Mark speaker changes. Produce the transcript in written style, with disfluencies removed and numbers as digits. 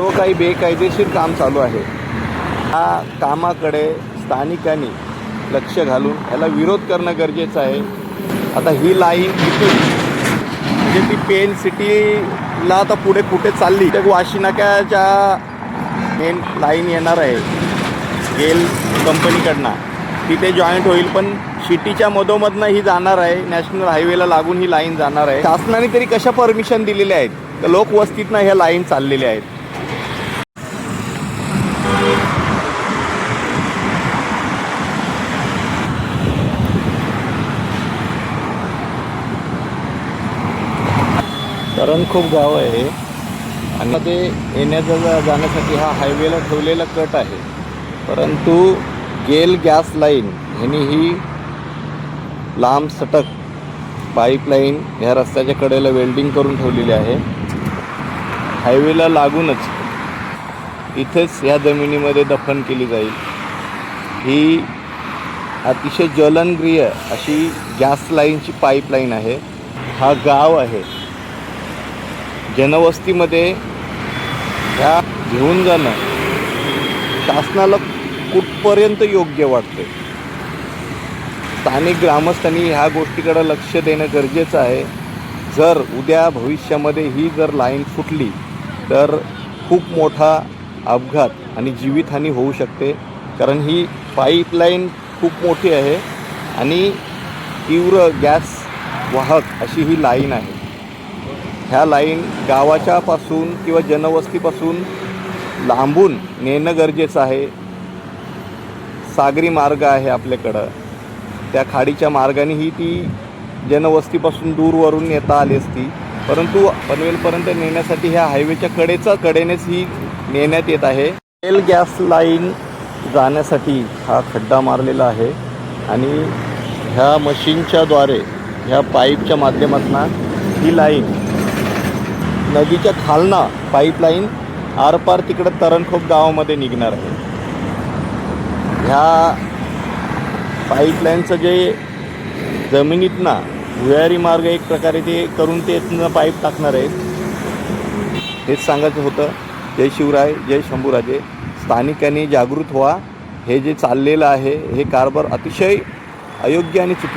Speaker 1: सर्व काही बेकायदेशीर काम चालू आहे। या कामाकडे स्थानिकांनी लक्ष घालून याला विरोध करणं गरजेचं आहे। आता ही लाईन इथून म्हणजे ती पेन सिटीला आता पुढे कुठे चालली, तर वाशी नाक्याच्या मेन लाईन येणार आहे गेल कंपनीकडनं, तिथे जॉईंट होईल। पण सिटीच्या मधोमधनं ही जाणार आहे, नॅशनल हायवेला लागून ही लाईन जाणार आहे। शासनाने तरी कशा परमिशन दिलेल्या आहेत, तर लोकवस्तीतनं ह्या लाईन चाललेल्या आहेत। खूप गाव आहे आणि ते येण्याचा जाण्यासाठी हा हायवेला ठेवलेला कट आहे, परंतु गेल गॅस लाईन ह्यांनी ही लांब सटक पाईपलाईन ह्या रस्त्याच्या कडेला वेल्डिंग करून ठेवलेली आहे। हायवेला लागूनच इथेच ह्या जमिनीमध्ये दफन केली जाईल। ही अतिशय ज्वलनग्रिय अशी गॅस लाईनची पाईपलाईन आहे। हा गाव आहे, जनवस्तीमध्ये ह्या घेऊन जाणं शासनाला कुठपर्यंत योग्य वाटते। स्थानिक ग्रामस्थांनी ह्या गोष्टीकडे लक्ष देणं गरजेचं आहे। जर उद्या भविष्यामध्ये ही जर लाईन फुटली तर खूप मोठा अपघात आणि जीवितहानी होऊ शकते, कारण ही पाईपलाईन खूप मोठी आहे आणि तीव्र गॅस वाहक अशी ही लाईन आहे। ह्या लाईन गावाच्या पासून किंवा जनवस्तीपासून लांबून नेणं गरजेचं आहे। सागरी मार्ग आहे आपल्याकडं, त्या खाडीच्या मार्गाने ही ती जनवस्तीपासून दूरवरून येता आली असती, परंतु पनवेलपर्यंत नेण्यासाठी ह्या हायवेच्या कडेनेच ही नेण्यात येत आहे। गेल गॅस लाईन जाण्यासाठी हा खड्डा मारलेला आहे आणि ह्या मशीनच्याद्वारे ह्या पाईपच्या माध्यमातून ही लाईन नदीच्या खालना पाईपलाईन आरपार तिकडं तरणखोप गावामध्ये निघणार आहे। ह्या पाईपलाईनचं जे जमिनीतनं भुयारी मार्ग एक प्रकारे ते करून ते पाईप टाकणार आहेत। हेच सांगायचं होतं। जय शिवराय, जय शंभूराजे। स्थानिकांनी जागृत व्हा। हे जे चाललेलं आहे हे कारभार अतिशय अयोग्य आणि चुकीचं